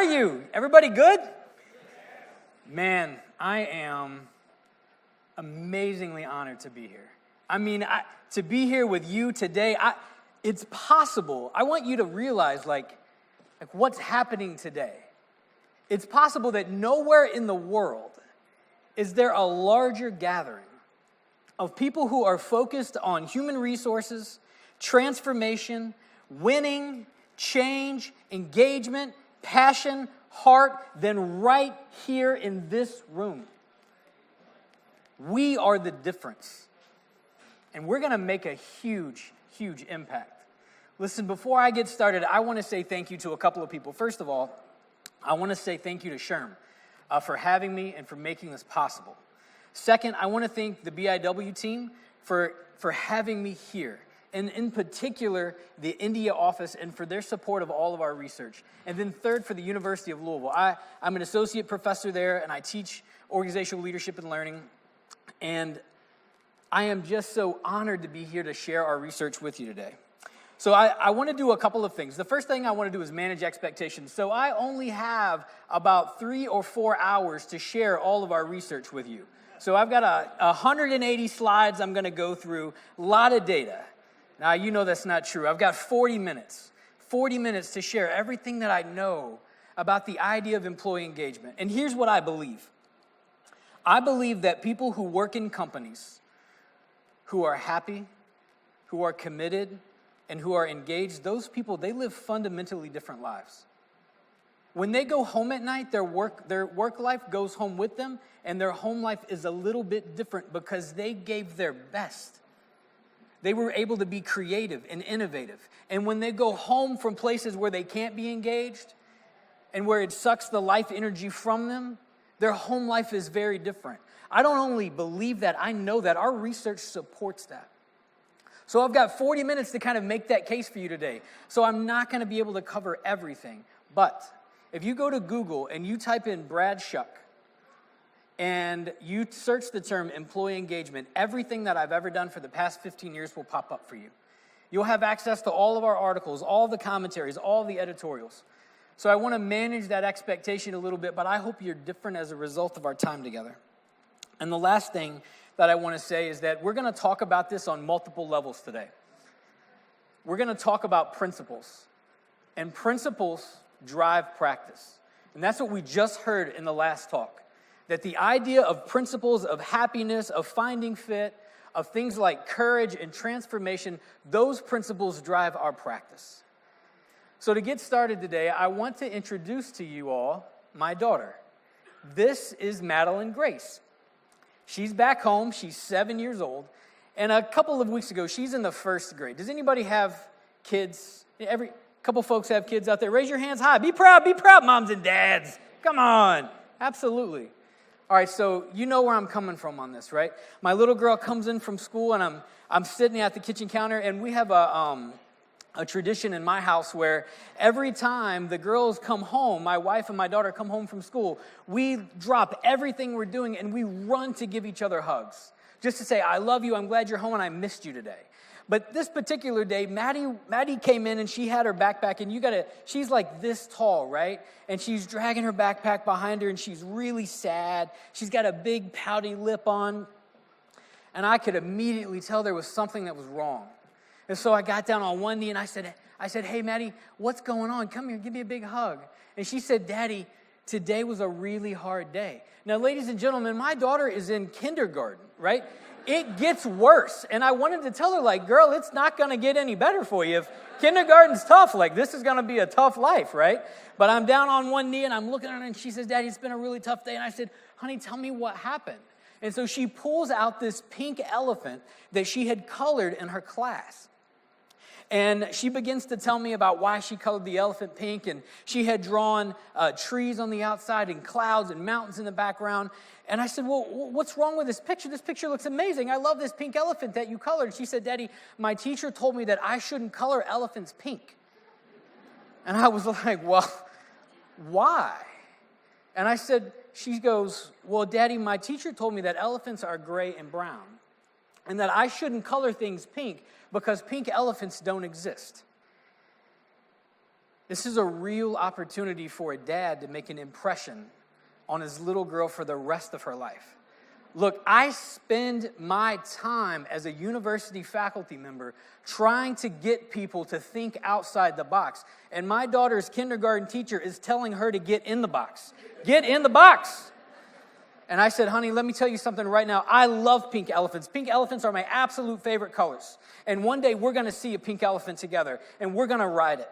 you? Everybody good? Man, I am amazingly honored to be here. I mean, to be here with you today, it's possible. I want you to realize, like what's happening today. It's possible that nowhere in the world is there a larger gathering of people who are focused on human resources, transformation, winning, change, engagement, passion, heart, than right here in this room. We are the difference. And we're going to make a huge, huge impact. Listen, before I get started, I want to say thank you to a couple of people. First of all, I want to say thank you to SHRM for having me and for making this possible. Second, I want to thank the BIW team for having me here, and in particular, the India office, and for their support of all of our research. And then third, for the University of Louisville. I'm an associate professor there, and I teach organizational leadership and learning. And I am just so honored to be here to share our research with you today. So I want to do a couple of things. The first thing I want to do is manage expectations. So I only have about 3 or 4 hours to share all of our research with you. So I've got 180 slides I'm going to go through, a lot of data. Now, you know that's not true. I've got 40 minutes to share everything that I know about the idea of employee engagement. And here's what I believe. I believe that people who work in companies who are happy, who are committed, and who are engaged, those people, they live fundamentally different lives. When they go home at night, their work life goes home with them, and their home life is a little bit different because they gave their best. They were able to be creative and innovative. And when they go home from places where they can't be engaged and where it sucks the life energy from them, their home life is very different. I don't only believe that, I know that. Our research supports that. So I've got 40 minutes to kind of make that case for you today. So I'm not going to be able to cover everything. But if you go to Google and you type in Brad Shuck and you search the term employee engagement, everything that I've ever done for the past 15 years will pop up for you. You'll have access to all of our articles, all the commentaries, all the editorials. So I want to manage that expectation a little bit, but I hope you're different as a result of our time together. And the last thing that I want to say is that we're going to talk about this on multiple levels today. We're going to talk about principles. And principles drive practice. And that's what we just heard in the last talk. That the idea of principles of happiness, of finding fit, of things like courage and transformation, those principles drive our practice. So to get started today, I want to introduce to you all my daughter. This is Madeline Grace. She's back home. She's 7 years old. And a couple of weeks ago, she's in the first grade. Does anybody have kids? Every couple folks have kids out there. Raise your hands high. Be proud, moms and dads. Come on. Absolutely. All right, so you know where I'm coming from on this, right? My little girl comes in from school, and I'm sitting at the kitchen counter, and we have a tradition in my house where every time the girls come home, my wife and my daughter come home from school, we drop everything we're doing and we run to give each other hugs. Just to say, I love you, I'm glad you're home, and I missed you today. But this particular day, Maddie came in and she had her backpack, and she's like this tall, right? And she's dragging her backpack behind her, and she's really sad. She's got a big pouty lip on. And I could immediately tell there was something that was wrong. And so I got down on one knee and I said, hey, Maddie, what's going on? Come here, give me a big hug. And she said, Daddy, today was a really hard day. Now, ladies and gentlemen, my daughter is in kindergarten, right? It gets worse. And I wanted to tell her, like, girl, it's not going to get any better for you. If kindergarten's tough, like, this is going to be a tough life, right? But I'm down on one knee and I'm looking at her and she says, Daddy, it's been a really tough day. And I said, honey, tell me what happened. And so she pulls out this pink elephant that she had colored in her class. And she begins to tell me about why she colored the elephant pink. And she had drawn trees on the outside and clouds and mountains in the background. And I said, well, what's wrong with this picture? This picture looks amazing. I love this pink elephant that you colored. She said, Daddy, my teacher told me that I shouldn't color elephants pink. And I was like, well, why? And I said, she goes, well, Daddy, my teacher told me that elephants are gray and brown, and that I shouldn't color things pink because pink elephants don't exist. This is a real opportunity for a dad to make an impression on his little girl for the rest of her life. Look, I spend my time as a university faculty member trying to get people to think outside the box. And my daughter's kindergarten teacher is telling her to get in the box. Get in the box. And I said, honey, let me tell you something right now. I love pink elephants. Pink elephants are my absolute favorite colors. And one day we're going to see a pink elephant together, and we're going to ride it.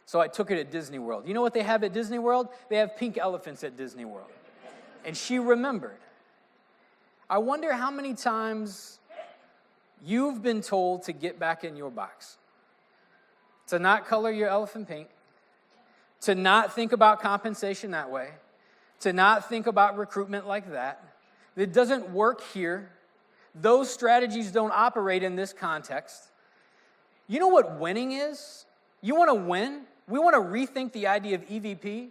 So I took her to Disney World. You know what they have at Disney World? They have pink elephants at Disney World. And she remembered. I wonder how many times you've been told to get back in your box. To not color your elephant pink. To not think about compensation that way. To not think about recruitment like that. It doesn't work here. Those strategies don't operate in this context. You know what winning is? You want to win? We want to rethink the idea of EVP.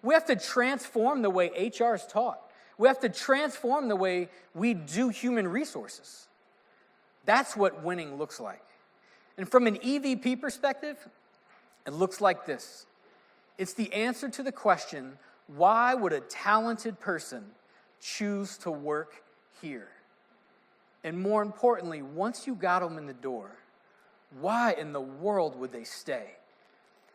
We have to transform the way HR is taught. We have to transform the way we do human resources. That's what winning looks like. And from an EVP perspective, it looks like this. It's the answer to the question, why would a talented person choose to work here? And more importantly, once you got them in the door, why in the world would they stay?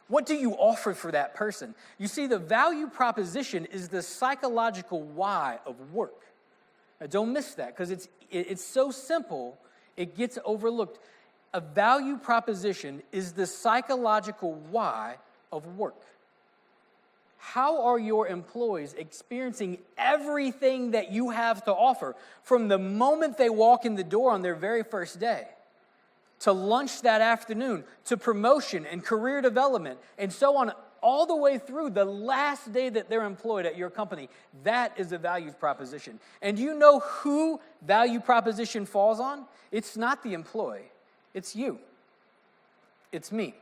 What do you offer for that person? You see, the value proposition is the psychological why of work. Now, don't miss that, because it's so simple, it gets overlooked. A value proposition is the psychological why of work. How are your employees experiencing everything that you have to offer from the moment they walk in the door on their very first day, to lunch that afternoon, to promotion and career development, and so on, all the way through the last day that they're employed at your company? That is a value proposition. And do you know who value proposition falls on? It's not the employee. It's you. It's me.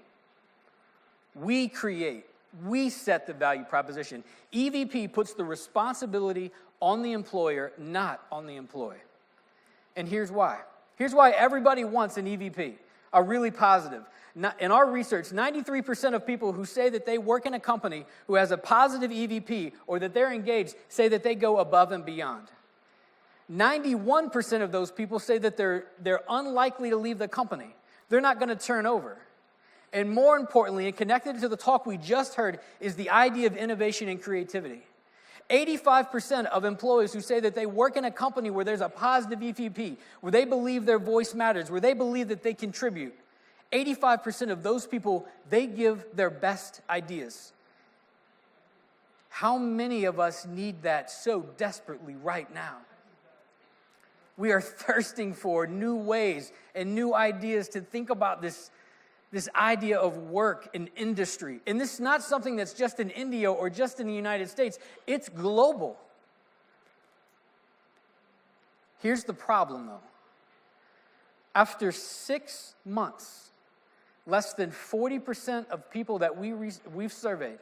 We create. We set the value proposition. EVP puts the responsibility on the employer, not on the employee. And here's why. Here's why everybody wants an EVP, a really positive. In our research, 93% of people who say that they work in a company who has a positive EVP or that they're engaged say that they go above and beyond. 91% of those people say that they're unlikely to leave the company. They're not going to turn over. And more importantly, and connected to the talk we just heard, is the idea of innovation and creativity. 85% of employees who say that they work in a company where there's a positive EVP, where they believe their voice matters, where they believe that they contribute, 85% of those people, they give their best ideas. How many of us need that so desperately right now? We are thirsting for new ways and new ideas to think about this idea of work and industry. And this is not something that's just in India or just in the United States. It's global. Here's the problem, though. After 6 months, less than 40% of people that we've surveyed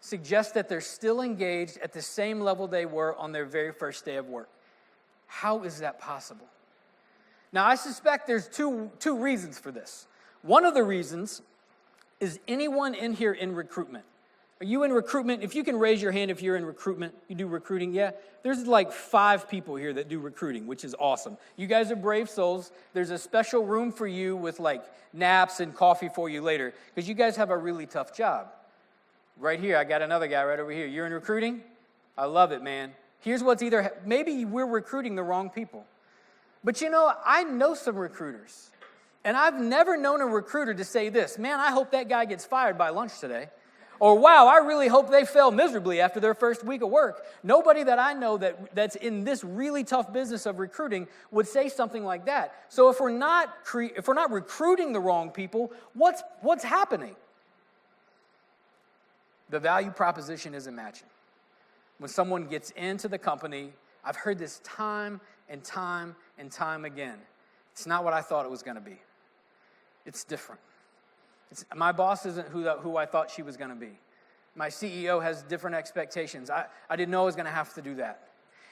suggest that they're still engaged at the same level they were on their very first day of work. How is that possible? Now, I suspect there's two reasons for this. One of the reasons is anyone in here in recruitment. Are you in recruitment? If you can raise your hand if you're in recruitment, you do recruiting, yeah? There's like 5 people here that do recruiting, which is awesome. You guys are brave souls. There's a special room for you with like naps and coffee for you later, because you guys have a really tough job. Right here, I got another guy right over here. You're in recruiting? I love it, man. Here's what's maybe we're recruiting the wrong people. But you know, I know some recruiters. And I've never known a recruiter to say this, man, I hope that guy gets fired by lunch today. Or, wow, I really hope they fail miserably after their first week of work. Nobody that I know that's in this really tough business of recruiting would say something like that. So if we're not recruiting the wrong people, what's happening? The value proposition isn't matching. When someone gets into the company, I've heard this time and time and time again. It's not what I thought it was going to be. It's different. My boss isn't who I thought she was going to be. My CEO has different expectations. I didn't know I was going to have to do that.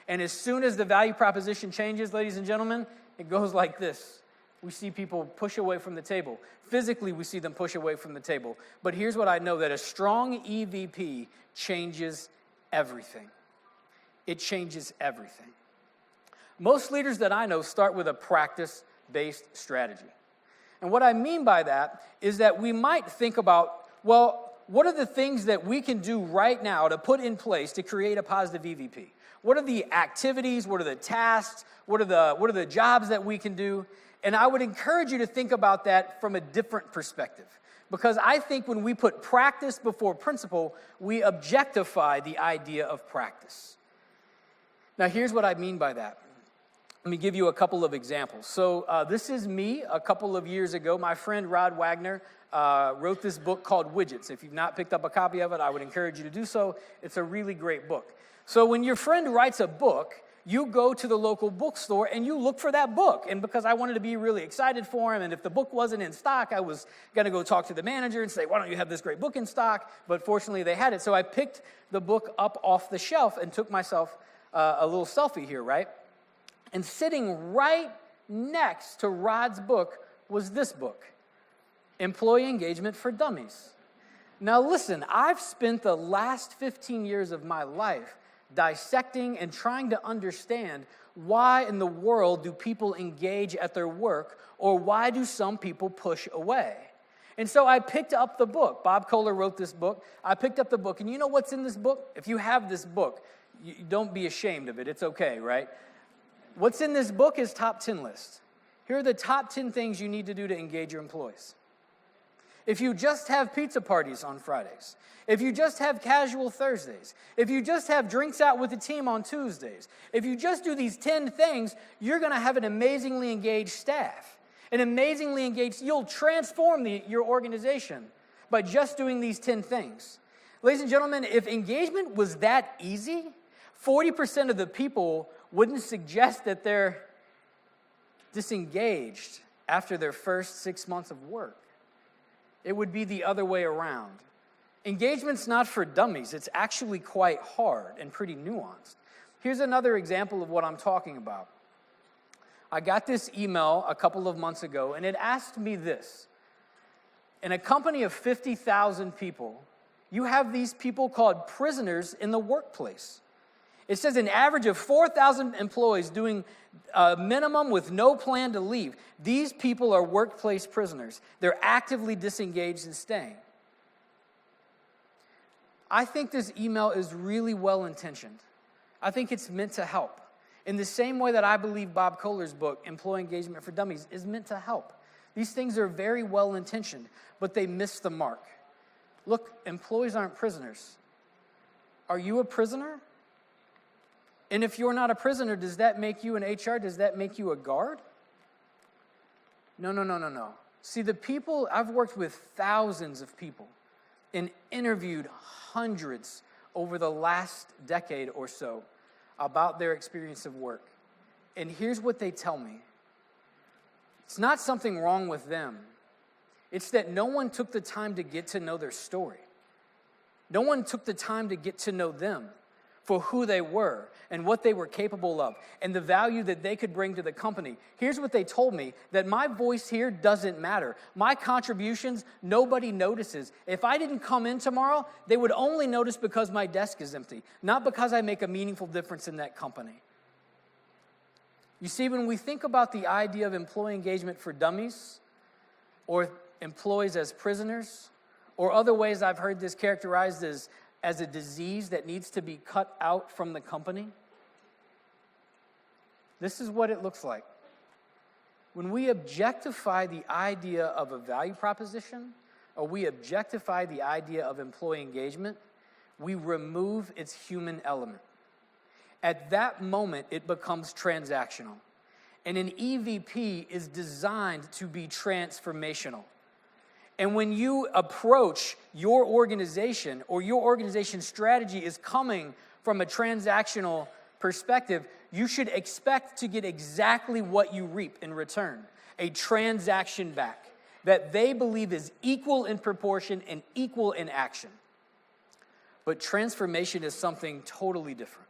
And as soon as the value proposition changes, ladies and gentlemen, it goes like this. we see people push away from the table. Physically, we see them push away from the table. But here's what I know, that a strong EVP changes everything. It changes everything. Most leaders that I know start with a practice-based strategy. And what I mean by that is that we might think about, well, what are the things that we can do right now to put in place to create a positive EVP? What are the activities? What are the tasks? What are the jobs that we can do? And I would encourage you to think about that from a different perspective. Because I think when we put practice before principle, we objectify the idea of practice. Now, here's what I mean by that. Let me give you a couple of examples. So this is me a couple of years ago. My friend Rod Wagner wrote this book called Widgets. If you've not picked up a copy of it, I would encourage you to do so. It's a really great book. So when your friend writes a book, you go to the local bookstore and you look for that book. And because I wanted to be really excited for him, and if the book wasn't in stock, I was going to go talk to the manager and say, why don't you have this great book in stock? But fortunately, they had it. So I picked the book up off the shelf and took myself a little selfie here, right? And sitting right next to Rod's book was this book, Employee Engagement for Dummies. Now listen, I've spent the last 15 years of my life dissecting and trying to understand why in the world do people engage at their work, or why do some people push away? And so I picked up the book. Bob Kohler wrote this book. I picked up the book, and you know what's in this book? If you have this book, don't be ashamed of it. It's okay, right? What's in this book is top 10 list. Here are the top 10 things you need to do to engage your employees. If you just have pizza parties on Fridays, if you just have casual Thursdays, if you just have drinks out with the team on Tuesdays, if you just do these 10 things, you're going to have an amazingly engaged staff. You'll transform your organization by just doing these 10 things. Ladies and gentlemen, if engagement was that easy, 40% of the people wouldn't suggest that they're disengaged after their first 6 months of work. It would be the other way around. Engagement's not for dummies. It's actually quite hard and pretty nuanced. Here's another example of what I'm talking about. I got this email a couple of months ago, and it asked me this. In a company of 50,000 people, you have these people called prisoners in the workplace. It says an average of 4,000 employees doing a minimum with no plan to leave. These people are workplace prisoners. They're actively disengaged and staying. I think this email is really well-intentioned. I think it's meant to help. In the same way that I believe Bob Kohler's book, Employee Engagement for Dummies, is meant to help. These things are very well-intentioned, but they miss the mark. Look, employees aren't prisoners. Are you a prisoner? And if you're not a prisoner, does that make you an HR? Does that make you a guard? No. See, the people, I've worked with thousands of people and interviewed hundreds over the last decade or so about their experience of work. And here's what they tell me. It's not something wrong with them. It's that no one took the time to get to know their story. No one took the time to get to know them for who they were and what they were capable of and the value that they could bring to the company. Here's what they told me, that my voice here doesn't matter. My contributions, nobody notices. If I didn't come in tomorrow, they would only notice because my desk is empty, not because I make a meaningful difference in that company. You see, when we think about the idea of employee engagement for dummies, or employees as prisoners, or other ways I've heard this characterized as a disease that needs to be cut out from the company, this is what it looks like. When we objectify the idea of a value proposition, or we objectify the idea of employee engagement, we remove its human element. At that moment, it becomes transactional. And an EVP is designed to be transformational. And when you approach your organization, or your organization's strategy is coming from a transactional perspective, you should expect to get exactly what you reap in return, a transaction back that they believe is equal in proportion and equal in action. But transformation is something totally different.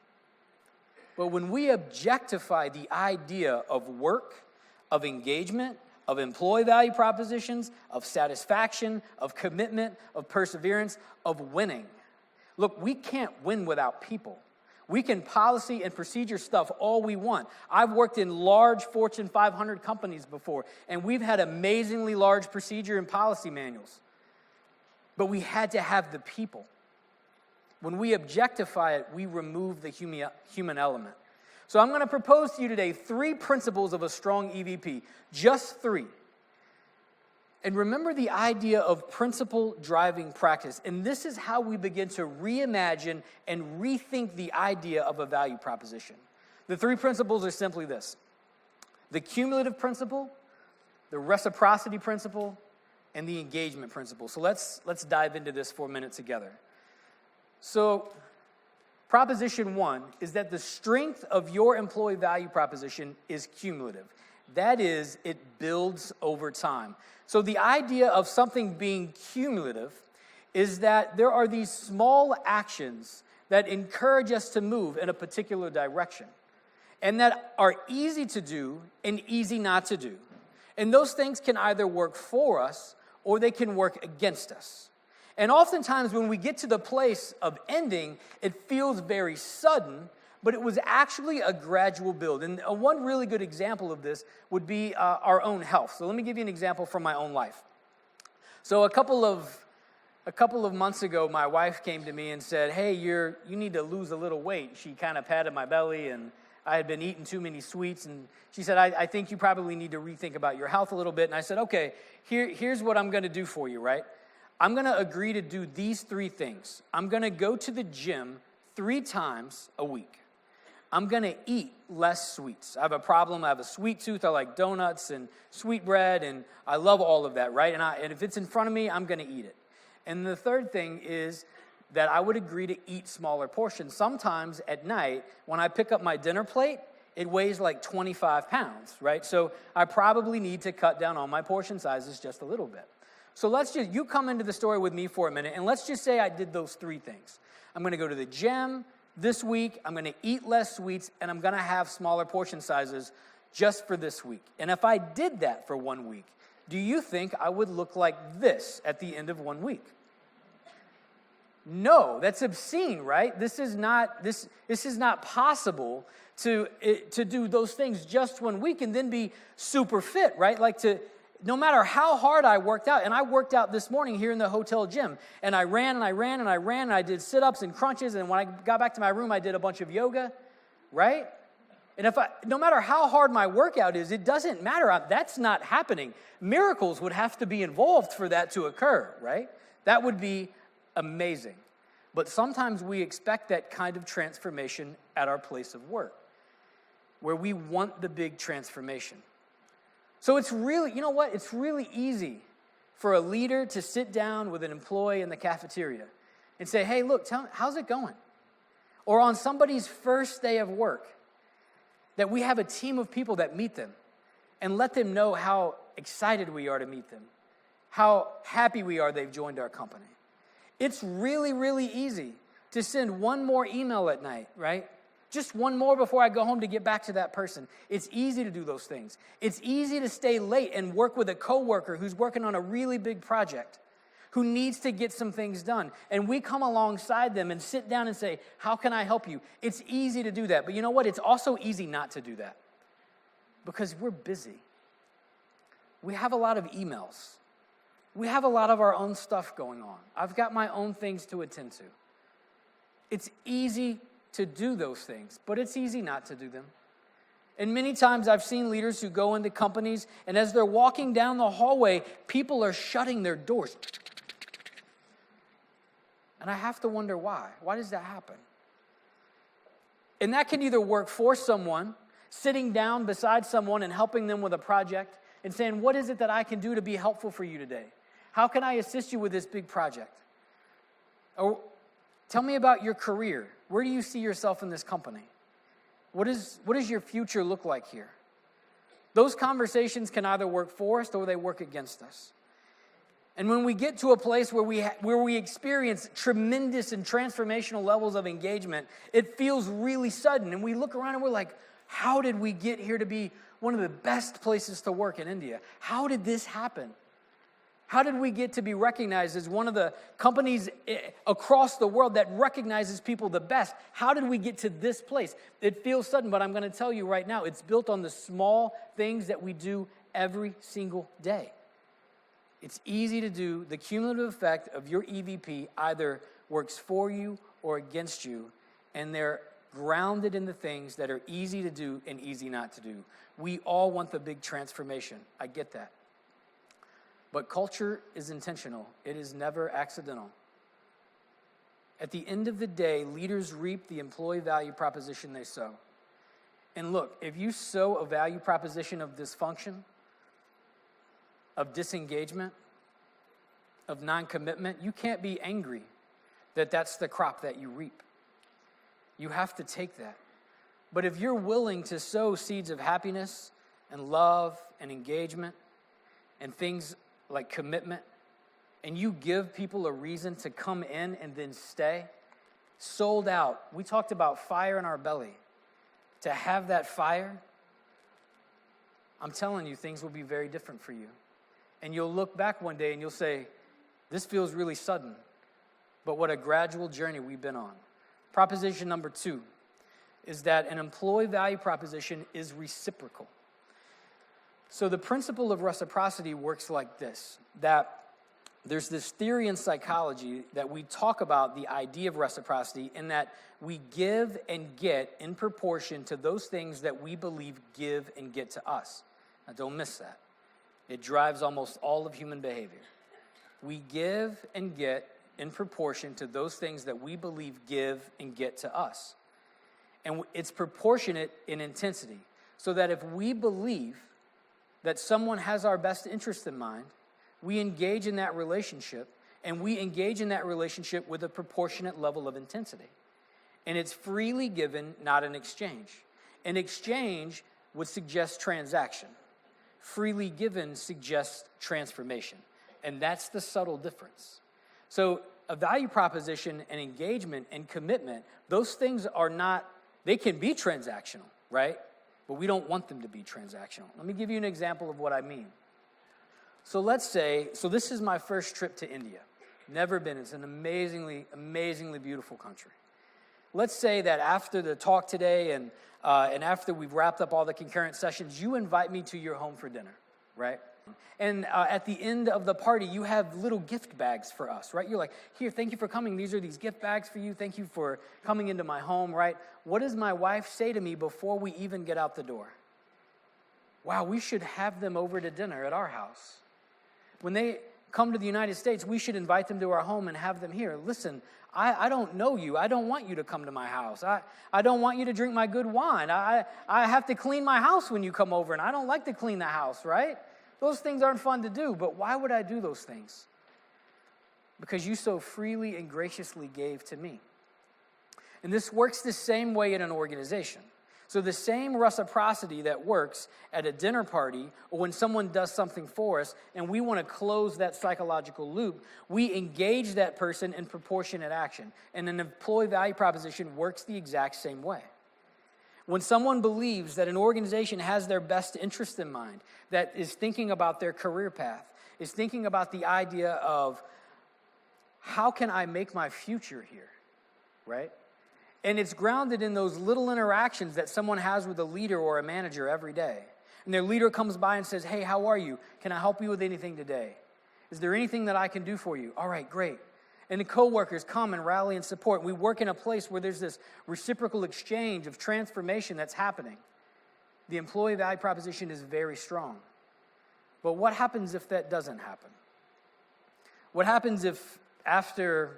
But when we objectify the idea of work, of engagement, of employee value propositions, of satisfaction, of commitment, of perseverance, of winning. Look, we can't win without people. We can policy and procedure stuff all we want. I've worked in large Fortune 500 companies before, and we've had amazingly large procedure and policy manuals. But we had to have the people. When we objectify it, we remove the human element. So I'm going to propose to you today 3 principles of a strong EVP, just 3. And remember the idea of principle driving practice. And this is how we begin to reimagine and rethink the idea of a value proposition. The 3 principles are simply this: the cumulative principle, the reciprocity principle, and the engagement principle. So let's dive into this for a minute together. So proposition 1 is that the strength of your employee value proposition is cumulative. That is, it builds over time. So the idea of something being cumulative is that there are these small actions that encourage us to move in a particular direction, and that are easy to do and easy not to do. And those things can either work for us or they can work against us. And oftentimes when we get to the place of ending, it feels very sudden, but it was actually a gradual build. And one really good example of this would be our own health. So let me give you an example from my own life. So a couple of months ago, my wife came to me and said, "Hey, you need to lose a little weight." She kind of patted my belly, and I had been eating too many sweets, and she said, I think you probably need to rethink about your health a little bit. And I said, okay, here's what I'm going to do for you, right? I'm going to agree to do these 3 things. I'm going to go to the gym 3 times a week. I'm going to eat less sweets. I have a problem. I have a sweet tooth. I like donuts and sweet bread, and I love all of that, right? And if it's in front of me, I'm going to eat it. And the 3rd thing is that I would agree to eat smaller portions. Sometimes at night, when I pick up my dinner plate, it weighs like 25 pounds, right? So I probably need to cut down on my portion sizes just a little bit. So you come into the story with me for a minute, and let's just say I did those 3 things. I'm going to go to the gym this week, I'm going to eat less sweets, and I'm going to have smaller portion sizes just for this week. And if I did that for 1 week, do you think I would look like this at the end of 1 week? No, that's obscene, right? This is not possible to do those things just 1 week and then be super fit, right? No matter how hard I worked out, and I worked out this morning here in the hotel gym, and I ran, and I did sit-ups and crunches, and when I got back to my room, I did a bunch of yoga, right? And no matter how hard my workout is, it doesn't matter. That's not happening. Miracles would have to be involved for that to occur, right? That would be amazing. But sometimes we expect that kind of transformation at our place of work, where we want the big transformation. So it's really, you know what? It's really easy for a leader to sit down with an employee in the cafeteria and say, hey, look, tell me, how's it going? Or on somebody's first day of work, that we have a team of people that meet them and let them know how excited we are to meet them, how happy we are they've joined our company. It's really, really easy to send one more email at night, right? Just one more before I go home to get back to that person. It's easy to do those things. It's easy to stay late and work with a coworker who's working on a really big project, who needs to get some things done. And we come alongside them and sit down and say, how can I help you? It's easy to do that. But you know what? It's also easy not to do that because we're busy. We have a lot of emails. We have a lot of our own stuff going on. I've got my own things to attend to. It's easy to do those things, but it's easy not to do them. And many times I've seen leaders who go into companies, and as they're walking down the hallway, people are shutting their doors. And I have to wonder why. Why does that happen? And that can either work for someone, sitting down beside someone and helping them with a project and saying, what is it that I can do to be helpful for you today? How can I assist you with this big project? Or tell me about your career. Where do you see yourself in this company? What does your future look like here? Those conversations can either work for us or they work against us. And when we get to a place where we experience tremendous and transformational levels of engagement, it feels really sudden. And we look around and we're like, How did we get here to be one of the best places to work in India? How did this happen? How did we get to be recognized as one of the companies across the world that recognizes people the best? How did we get to this place? It feels sudden, but I'm going to tell you right now, it's built on the small things that we do every single day. It's easy to do. The cumulative effect of your EVP either works for you or against you, and they're grounded in the things that are easy to do and easy not to do. We all want the big transformation. I get that. But culture is intentional. It is never accidental. At the end of the day, leaders reap the employee value proposition they sow. And look, if you sow a value proposition of dysfunction, of disengagement, of non-commitment, you can't be angry that that's the crop that you reap. You have to take that. But if you're willing to sow seeds of happiness and love and engagement and things like commitment, and you give people a reason to come in and then stay, sold out. We talked about fire in our belly. To have that fire, I'm telling you, things will be very different for you. And you'll look back one day and you'll say, this feels really sudden, but what a gradual journey we've been on. Proposition number 2 is that an employee value proposition is reciprocal. So the principle of reciprocity works like this, that there's this theory in psychology that we talk about the idea of reciprocity in that we give and get in proportion to those things that we believe give and get to us. Now don't miss that. It drives almost all of human behavior. We give and get in proportion to those things that we believe give and get to us. And it's proportionate in intensity, so that if we believe that someone has our best interest in mind, we engage in that relationship, and we engage in that relationship with a proportionate level of intensity. And it's freely given, not an exchange. An exchange would suggest transaction. Freely given suggests transformation. And that's the subtle difference. So a value proposition and engagement and commitment, those things are not, they can be transactional, right? But we don't want them to be transactional. Let me give you an example of what I mean. So let's say, this is my first trip to India. Never been. It's an amazingly, amazingly beautiful country. Let's say that after the talk today and after we've wrapped up all the concurrent sessions, you invite me to your home for dinner, right? And at the end of the party, you have little gift bags for us, right? You're like, here, thank you for coming. These are these gift bags for you. Thank you for coming into my home, right? What does my wife say to me before we even get out the door? Wow, we should have them over to dinner at our house. When they come to the United States, we should invite them to our home and have them here. Listen, I don't know you. I don't want you to come to my house. I don't want you to drink my good wine. I have to clean my house when you come over, and I don't like to clean the house, right? Those things aren't fun to do, but why would I do those things? Because you so freely and graciously gave to me. And this works the same way in an organization. So the same reciprocity that works at a dinner party or when someone does something for us and we want to close that psychological loop, we engage that person in proportionate action. And an employee value proposition works the exact same way. When someone believes that an organization has their best interest in mind, that is thinking about their career path, is thinking about the idea of how can I make my future here, right? And it's grounded in those little interactions that someone has with a leader or a manager every day. And their leader comes by and says, hey, how are you? Can I help you with anything today? Is there anything that I can do for you? All right, great. And the coworkers come and rally and support. We work in a place where there's this reciprocal exchange of transformation that's happening. The employee value proposition is very strong. But what happens if that doesn't happen? What happens if after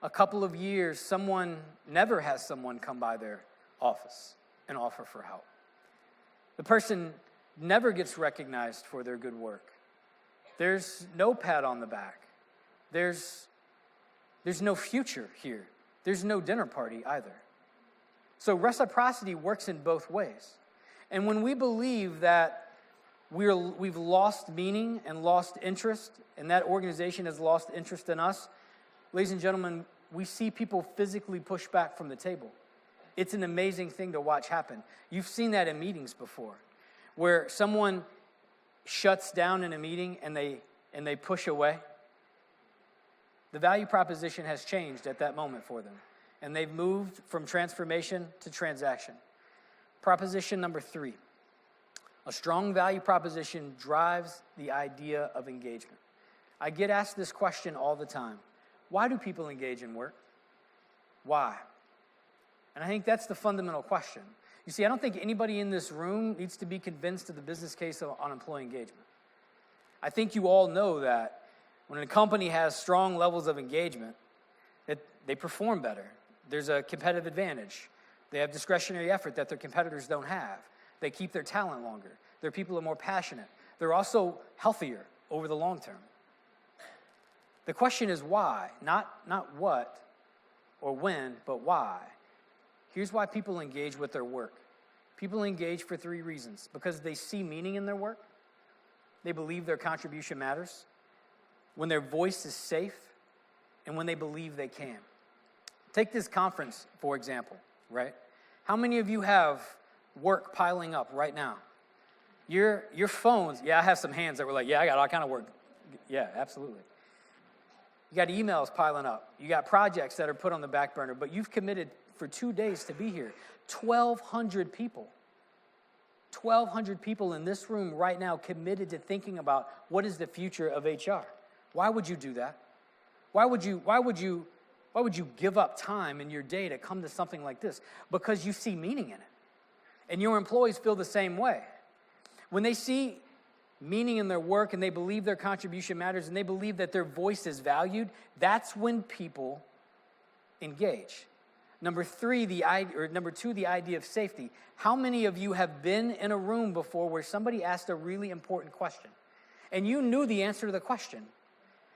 a couple of years, someone never has someone come by their office and offer for help? The person never gets recognized for their good work. There's no pat on the back. There's no future here. There's no dinner party either. So reciprocity works in both ways. And when we believe that we've lost meaning and lost interest, and that organization has lost interest in us, ladies and gentlemen, we see people physically push back from the table. It's an amazing thing to watch happen. You've seen that in meetings before, where someone shuts down in a meeting and they push away. The value proposition has changed at that moment for them, and they've moved from transformation to transaction. Proposition number 3. A strong value proposition drives the idea of engagement. I get asked this question all the time. Why do people engage in work? Why? And I think that's the fundamental question. You see, I don't think anybody in this room needs to be convinced of the business case on employee engagement. I think you all know that when a company has strong levels of engagement, they perform better. There's a competitive advantage. They have discretionary effort that their competitors don't have. They keep their talent longer. Their people are more passionate. They're also healthier over the long term. The question is why, not what or when, but why. Here's why people engage with their work. People engage for 3 reasons. Because they see meaning in their work. They believe their contribution matters. When their voice is safe. And when they believe they can. Take this conference, for example, right? How many of you have work piling up right now? Your phones, I have some hands that were like, I got all kind of work. Yeah, absolutely. You got emails piling up. You got projects that are put on the back burner, but you've committed for 2 days to be here. 1,200 people. 1,200 people in this room right now committed to thinking about what is the future of HR. Why would you do that? Why would you give up time in your day to come to something like this? Because you see meaning in it. And your employees feel the same way. When they see meaning in their work and they believe their contribution matters and they believe that their voice is valued, that's when people engage. Number 2, the idea of safety. How many of you have been in a room before where somebody asked a really important question and you knew the answer to the question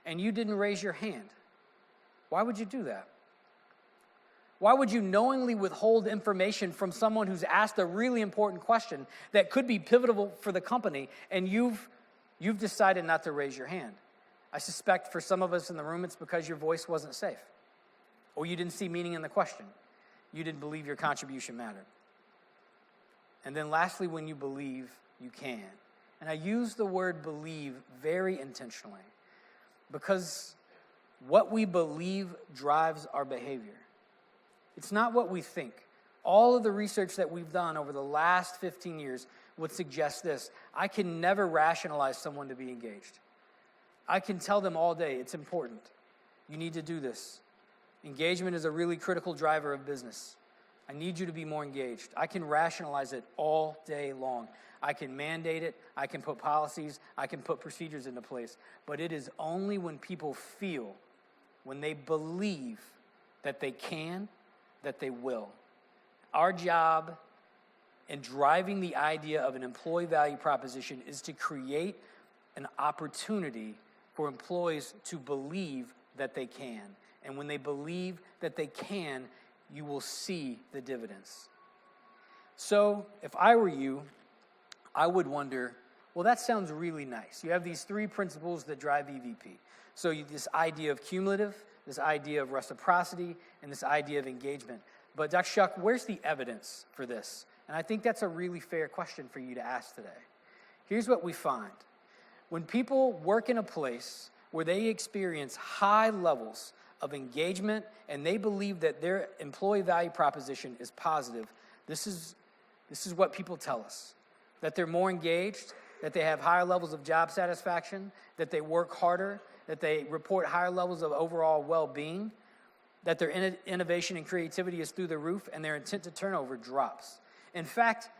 and you didn't raise your hand? Why would you do that? Why would you knowingly withhold information from someone who's asked a really important question that could be pivotal for the company, and you've decided not to raise your hand? I suspect for some of us in the room, it's because your voice wasn't safe, or you didn't see meaning in the question. You didn't believe your contribution mattered. And then lastly, when you believe, you can. And I use the word believe very intentionally, because what we believe drives our behavior. It's not what we think. All of the research that we've done over the last 15 years would suggest this. I can never rationalize someone to be engaged. I can tell them all day, it's important. You need to do this. Engagement is a really critical driver of business. I need you to be more engaged. I can rationalize it all day long. I can mandate it. I can put policies. I can put procedures into place. But it is only when people feel, when they believe that they can, that they will. Our job in driving the idea of an employee value proposition is to create an opportunity for employees to believe that they can. And when they believe that they can, you will see the dividends. So if I were you, I would wonder, well, that sounds really nice. You have these 3 principles that drive EVP. So this idea of cumulative, this idea of reciprocity, and this idea of engagement. But Dr. Shuck, where's the evidence for this? And I think that's a really fair question for you to ask today. Here's what we find. When people work in a place where they experience high levels of engagement and they believe that their employee value proposition is positive, this is what people tell us. That they're more engaged, that they have higher levels of job satisfaction, that they work harder, that they report higher levels of overall well-being, that their innovation and creativity is through the roof, and their intent to turnover drops. In fact,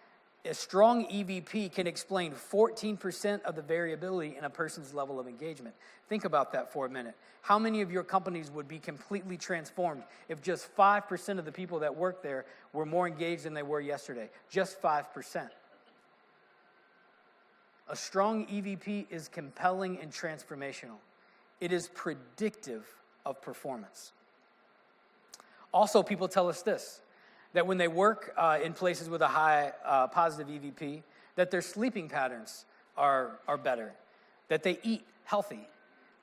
a strong EVP can explain 14% of the variability in a person's level of engagement. Think about that for a minute. How many of your companies would be completely transformed if just 5% of the people that work there were more engaged than they were yesterday? Just 5%. A strong EVP is compelling and transformational. It is predictive of performance. Also, people tell us this, that when they work in places with a high positive EVP, that their sleeping patterns are better, that they eat healthy,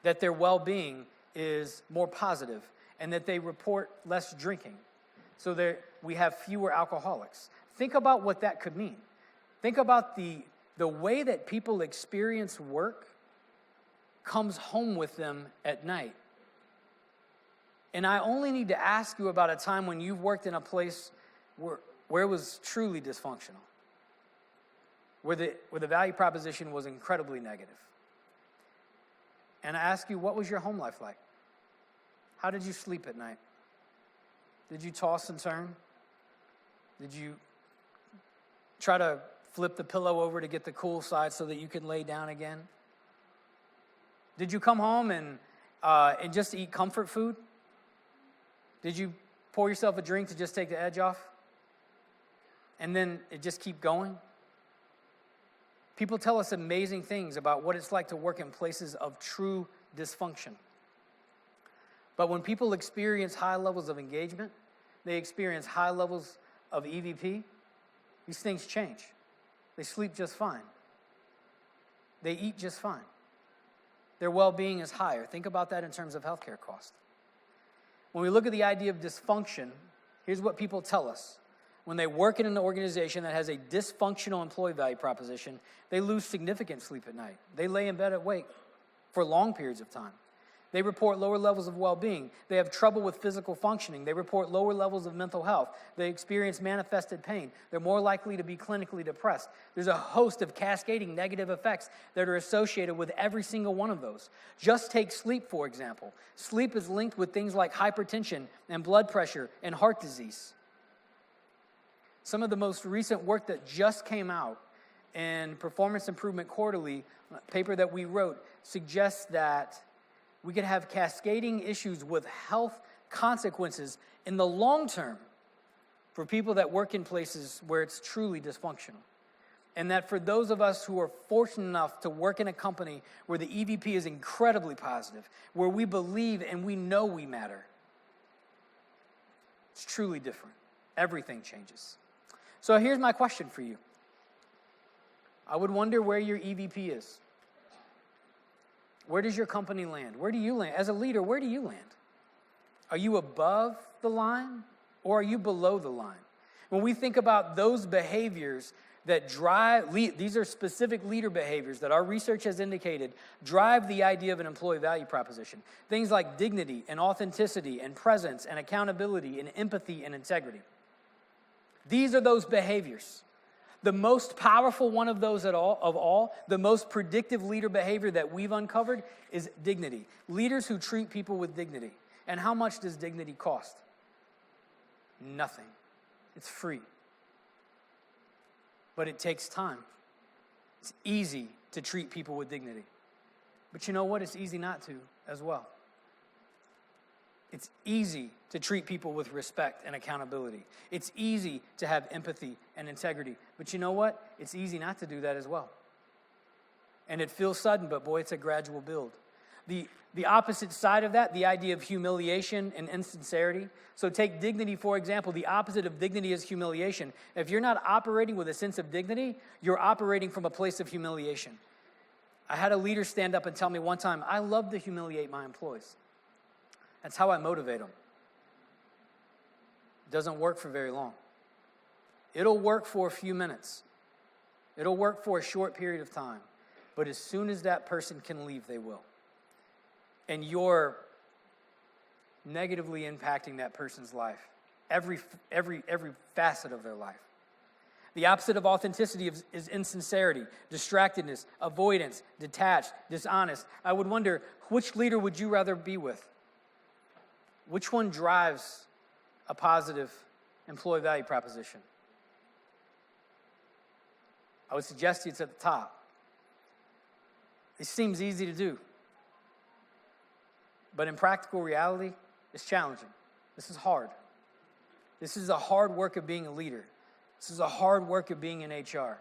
that their well-being is more positive, and that they report less drinking. so that we have fewer alcoholics. Think about what that could mean. Think about the way that people experience work comes home with them at night. And I only need to ask you about a time when you've worked in a place where it was truly dysfunctional, where the value proposition was incredibly negative. And I ask you, what was your home life like? How did you sleep at night? Did you toss and turn? Did you try to flip the pillow over to get the cool side so that you could lay down again? Did you come home and just eat comfort food? Did you pour yourself a drink to just take the edge off? And then it just keep going? People tell us amazing things about what it's like to work in places of true dysfunction. But when people experience high levels of engagement, they experience high levels of EVP, these things change. They sleep just fine. They eat just fine. Their well-being is higher. Think about that in terms of healthcare cost. When we look at the idea of dysfunction, here's what people tell us. When they work in an organization that has a dysfunctional employee value proposition, they lose significant sleep at night. They lay in bed awake for long periods of time. They report lower levels of well-being. They have trouble with physical functioning. They report lower levels of mental health. They experience manifested pain. They're more likely to be clinically depressed. There's a host of cascading negative effects that are associated with every single one of those. Just take sleep, for example. Sleep is linked with things like hypertension and blood pressure and heart disease. Some of the most recent work that just came out in Performance Improvement Quarterly, a paper that we wrote, suggests that we could have cascading issues with health consequences in the long term for people that work in places where it's truly dysfunctional. And that for those of us who are fortunate enough to work in a company where the EVP is incredibly positive, where we believe and we know we matter, it's truly different. Everything changes. So here's my question for you. I would wonder where your EVP is. Where does your company land? Where do you land? As a leader, where do you land? Are you above the line or are you below the line? When we think about those behaviors that these are specific leader behaviors that our research has indicated drive the idea of an employee value proposition. Things like dignity and authenticity and presence and accountability and empathy and integrity. These are those behaviors. The most powerful one of those of all, the most predictive leader behavior that we've uncovered is dignity. Leaders who treat people with dignity. And how much does dignity cost? Nothing. It's free. But it takes time. It's easy to treat people with dignity. But you know what? It's easy not to as well. It's easy to treat people with respect and accountability. It's easy to have empathy and integrity. But you know what? It's easy not to do that as well. And it feels sudden, but boy, it's a gradual build. The opposite side of that, the idea of humiliation and insincerity. So take dignity, for example. The opposite of dignity is humiliation. If you're not operating with a sense of dignity, you're operating from a place of humiliation. I had a leader stand up and tell me one time, I love to humiliate my employees. That's how I motivate them. It doesn't work for very long. It'll work for a few minutes. It'll work for a short period of time. But as soon as that person can leave, they will. And you're negatively impacting that person's life, every facet of their life. The opposite of authenticity is insincerity, distractedness, avoidance, detached, dishonest. I would wonder, which leader would you rather be with? Which one drives a positive employee value proposition? I would suggest it's at the top. It seems easy to do. But in practical reality, it's challenging. This is hard. This is the hard work of being a leader. This is the hard work of being in HR.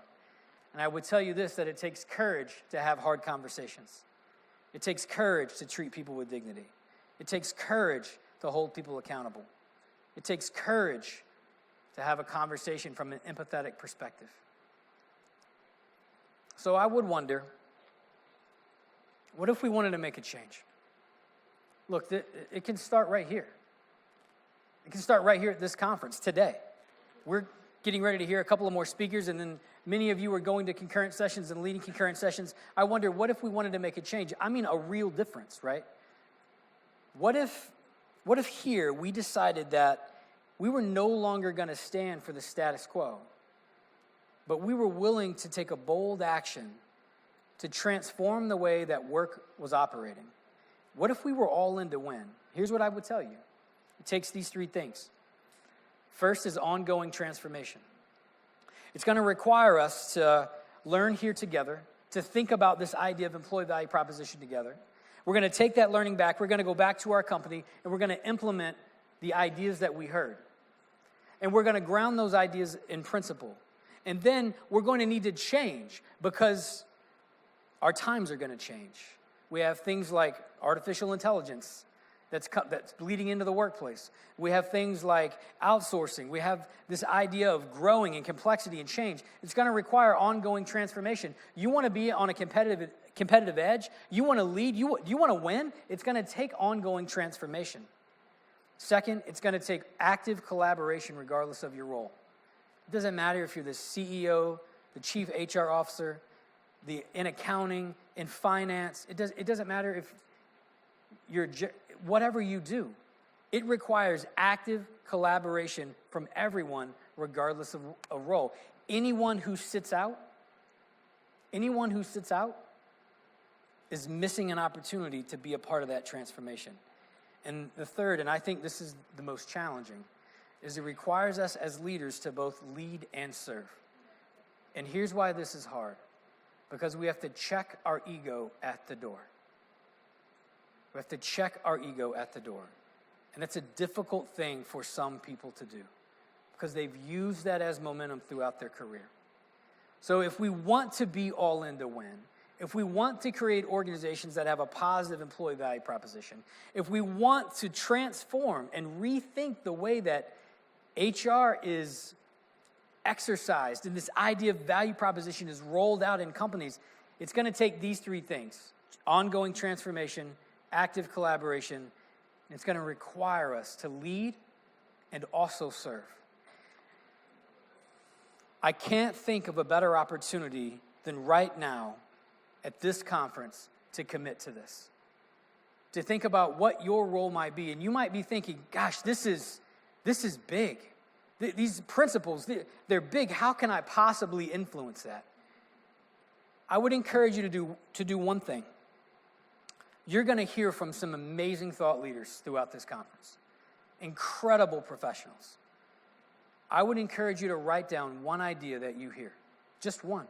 And I would tell you this, that it takes courage to have hard conversations. It takes courage to treat people with dignity. It takes courage to hold people accountable. It takes courage to have a conversation from an empathetic perspective. So I would wonder, what if we wanted to make a change? Look, it can start right here. It can start right here at this conference today. We're getting ready to hear a couple of more speakers, and then many of you are going to concurrent sessions and leading concurrent sessions. I wonder, what if we wanted to make a change? I mean, a real difference, right? What if here we decided that we were no longer going to stand for the status quo, but we were willing to take a bold action to transform the way that work was operating? What if we were all in to win? Here's what I would tell you. It takes these three things. First is ongoing transformation. It's going to require us to learn here together, to think about this idea of employee value proposition together. We're going to take that learning back. We're going to go back to our company, and we're going to implement the ideas that we heard. And we're going to ground those ideas in principle. And then we're going to need to change because our times are going to change. We have things like artificial intelligence that's bleeding into the workplace. We have things like outsourcing. We have this idea of growing and complexity and change. It's going to require ongoing transformation. You want to be on a competitive edge? You want to lead? You want to win? It's going to take ongoing transformation. Second, it's going to take active collaboration regardless of your role. It doesn't matter if you're the CEO, the chief HR officer, in accounting, in finance. It doesn't matter if you're whatever you do. It requires active collaboration from everyone, regardless of a role. Anyone who sits out is missing an opportunity to be a part of that transformation. And the third, and I think this is the most challenging, is it requires us as leaders to both lead and serve. And here's why this is hard. Because we have to check our ego at the door. We have to check our ego at the door. And that's a difficult thing for some people to do because they've used that as momentum throughout their career. So if we want to be all in to win, if we want to create organizations that have a positive employee value proposition, if we want to transform and rethink the way that HR is exercised and this idea of value proposition is rolled out in companies, it's going to take these three things: ongoing transformation, active collaboration, and it's going to require us to lead and also serve. I can't think of a better opportunity than right now at this conference to commit to this, to think about what your role might be. And you might be thinking, gosh, this is big. These principles, they're big. How can I possibly influence that? I would encourage you to do one thing. You're going to hear from some amazing thought leaders throughout this conference, incredible professionals. I would encourage you to write down one idea that you hear, just one.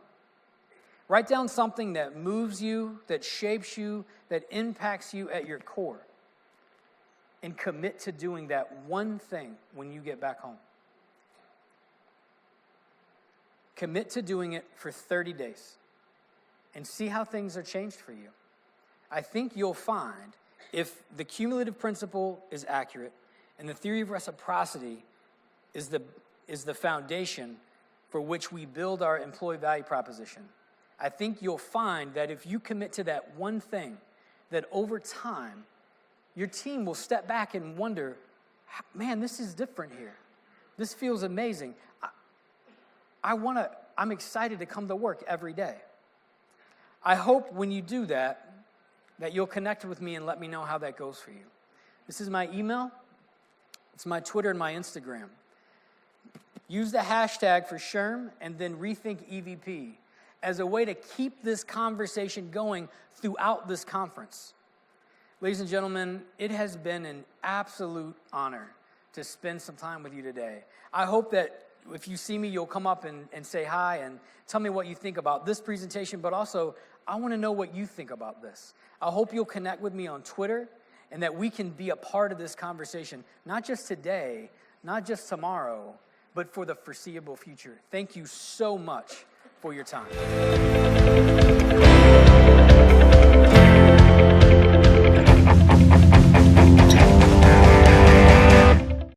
Write down something that moves you, that shapes you, that impacts you at your core, and commit to doing that one thing when you get back home. Commit to doing it for 30 days and see how things are changed for you. I think you'll find, if the cumulative principle is accurate and the theory of reciprocity is the foundation for which we build our employee value proposition, I think you'll find that if you commit to that one thing, that over time, your team will step back and wonder, man, this is different here. This feels amazing. I'm excited to come to work every day. I hope when you do that you'll connect with me and let me know how that goes for you. This is my email. It's my Twitter and my Instagram. Use the hashtag for SHRM and then rethink EVP as a way to keep this conversation going throughout this conference. Ladies and gentlemen, it has been an absolute honor to spend some time with you today. I hope that if you see me, you'll come up and say hi and tell me what you think about this presentation, but also I want to know what you think about this. I hope you'll connect with me on Twitter and that we can be a part of this conversation, not just today, not just tomorrow, but for the foreseeable future. Thank you so much for your time.